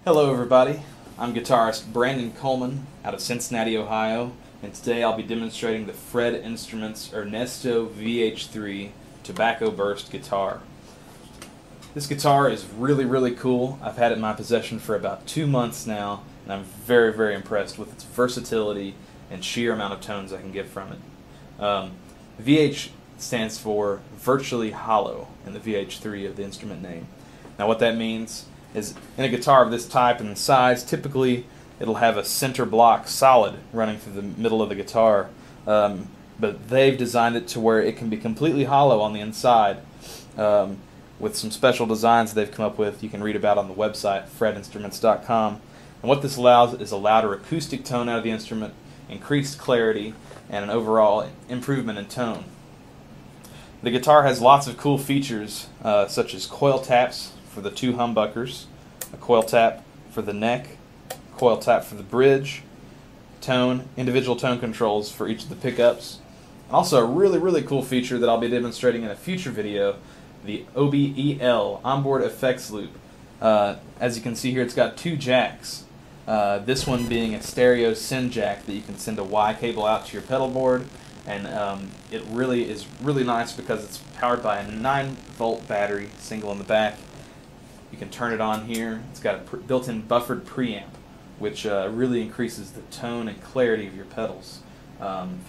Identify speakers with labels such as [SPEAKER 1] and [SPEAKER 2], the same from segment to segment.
[SPEAKER 1] Hello everybody, I'm guitarist Brandon Coleman out of Cincinnati, Ohio, and today I'll be demonstrating the PHRED Instruments ERNESTO VH3 Tobacco Burst guitar. This guitar is really cool. I've had it in my possession for about 2 months now, and I'm very impressed with its versatility and sheer amount of tones I can get from it. VH stands for virtually hollow in the VH3 of the instrument name. Now what that means is in a guitar of this type and size, typically it'll have a center block solid running through the middle of the guitar, but they've designed it to where it can be completely hollow on the inside with some special designs they've come up with you can read about on the website PHREDinstruments.com. And what this allows is a louder acoustic tone out of the instrument, increased clarity, and an overall improvement in tone. The guitar has lots of cool features such as coil taps for the 2 humbuckers, a coil tap for the neck, coil tap for the bridge, individual tone controls for each of the pickups, and also a really cool feature that I'll be demonstrating in a future video, the OBEL, onboard effects loop. As you can see here, it's got 2 jacks, this one being a stereo send jack that you can send a Y cable out to your pedal board, and it really is really nice because it's powered by a 9-volt battery, single in the back. You can turn it on here. It's got a built-in buffered preamp, which really increases the tone and clarity of your pedals,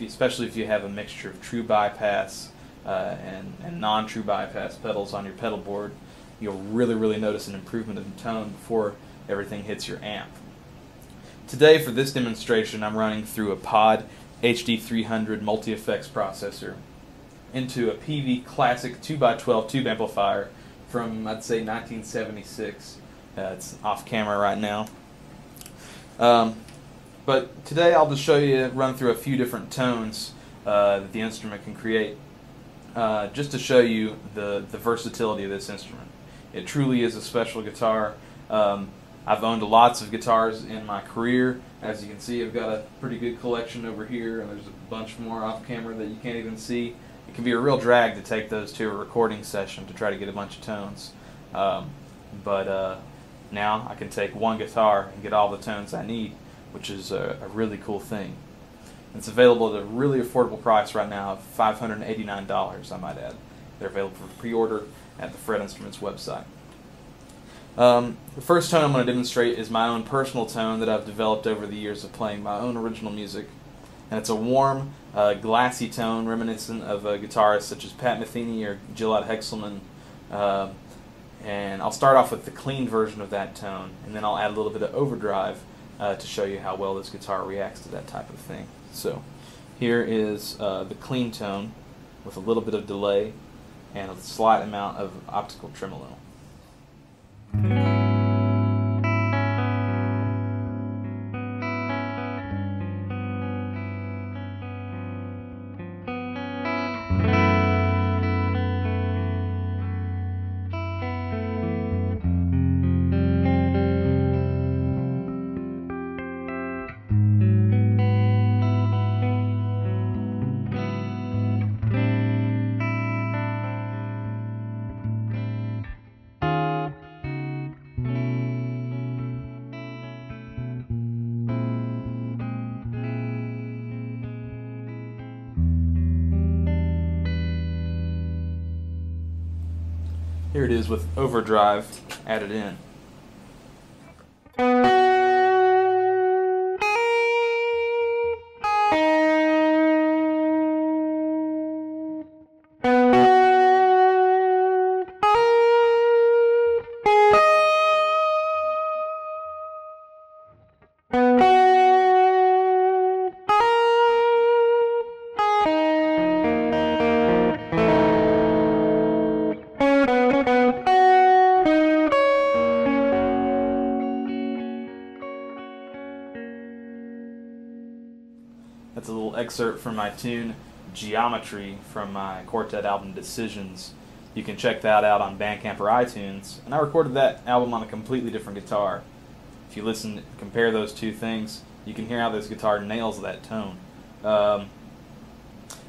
[SPEAKER 1] especially if you have a mixture of true bypass and non-true bypass pedals on your pedal board. You'll really notice an improvement in tone before everything hits your amp. Today for this demonstration I'm running through a POD HD300 multi-effects processor into a PV Classic 2x12 tube amplifier from, I'd say, 1976. It's off camera right now. But today I'll just show you, run through a few different tones that the instrument can create, just to show you the versatility of this instrument. It truly is a special guitar. I've owned lots of guitars in my career. As you can see, I've got a pretty good collection over here, and there's a bunch more off camera that you can't even see. It can be a real drag to take those to a recording session to try to get a bunch of tones. But now I can take one guitar and get all the tones I need, which is a really cool thing. It's available at a really affordable price right now of $589, I might add. They're available for pre-order at the PHRED Instruments website. The first tone I'm going to demonstrate is my own personal tone that I've developed over the years of playing my own original music. And it's a warm, glassy tone reminiscent of guitarists such as Pat Metheny or Gilad Hexelman. And I'll start off with the clean version of that tone, and then I'll add a little bit of overdrive to show you how well this guitar reacts to that type of thing. So here is the clean tone with a little bit of delay and a slight amount of optical tremolo. Here it is with overdrive added in. That's a little excerpt from my tune Geometry from my quartet album Decisions. You can check that out on Bandcamp or iTunes. And I recorded that album on a completely different guitar. If you listen, compare those two things, you can hear how this guitar nails that tone.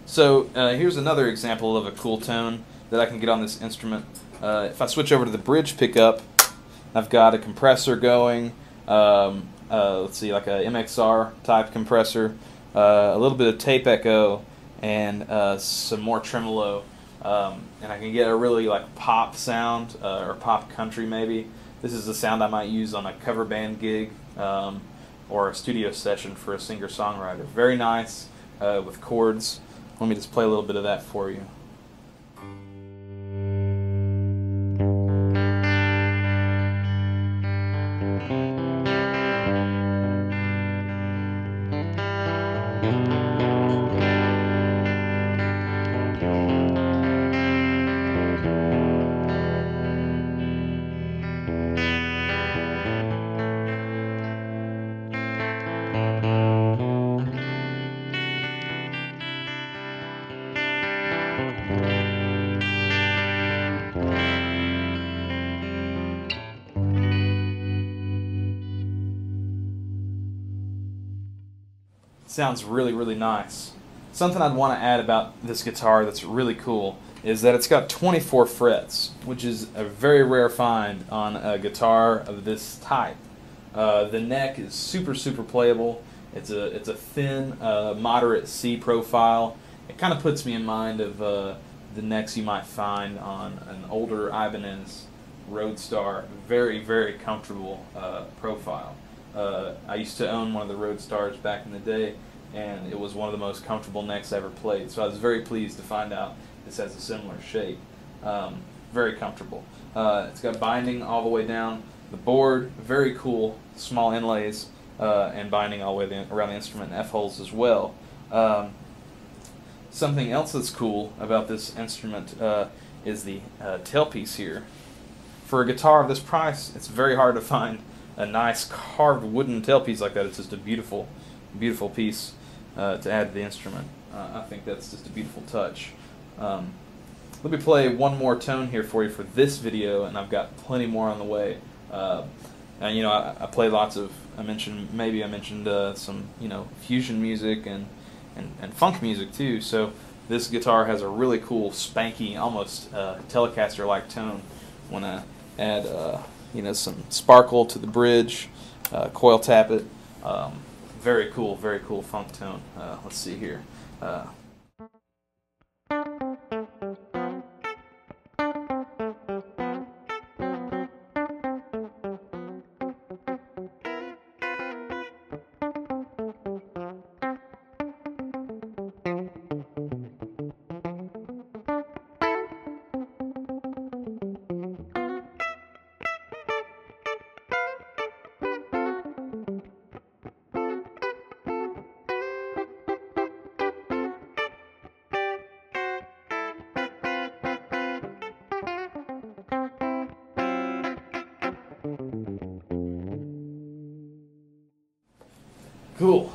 [SPEAKER 1] Here's another example of a cool tone that I can get on this instrument. If I switch over to the bridge pickup, I've got a compressor going. Let's see, like a MXR type compressor, a little bit of tape echo, and some more tremolo, and I can get a really like pop sound, or pop country maybe. This is the sound I might use on a cover band gig, or a studio session for a singer-songwriter. Very nice, with chords. Let me just play a little bit of that for you. Sounds really, really nice. Something I'd want to add about this guitar that's really cool is that it's got 24 frets, which is a very rare find on a guitar of this type. The neck is super, super playable. It's a thin, moderate C profile. It kind of puts me in mind of the necks you might find on an older Ibanez Roadstar. Very, very comfortable profile. I used to own one of the Roadstars back in the day, and it was one of the most comfortable necks I ever played. So I was very pleased to find out this has a similar shape. Very comfortable. It's got binding all the way down the board. Very cool, small inlays, and binding all the way around the instrument, and F-holes as well. Something else that's cool about this instrument is the tailpiece here. For a guitar of this price, it's very hard to find a nice carved wooden tailpiece like that. It's just a beautiful, beautiful piece to add to the instrument. I think that's just a beautiful touch. Let me play one more tone here for you for this video, and I've got plenty more on the way. And you know, I play lots of. I mentioned some fusion music and funk music too. So this guitar has a really cool, spanky, almost Telecaster-like tone. When I add some sparkle to the bridge, coil tap it. Very cool funk tone. Let's see here. Cool.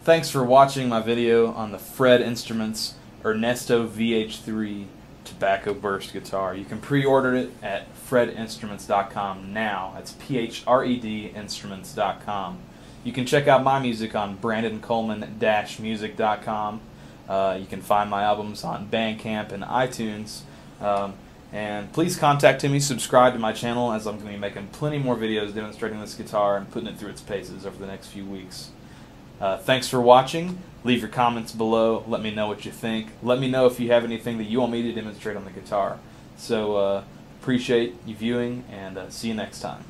[SPEAKER 1] Thanks for watching my video on the PHRED Instruments ERNESTO VH3 Tobacco Burst guitar. You can pre-order it at PHREDinstruments.com now. That's PHRED Instruments.com. You can check out my music on BrandonColeman-music.com. You can find my albums on Bandcamp and iTunes. And please contact me, subscribe to my channel, as I'm going to be making plenty more videos demonstrating this guitar and putting it through its paces over the next few weeks. Thanks for watching. Leave your comments below. Let me know what you think. Let me know if you have anything that you want me to demonstrate on the guitar. So appreciate you viewing, and see you next time.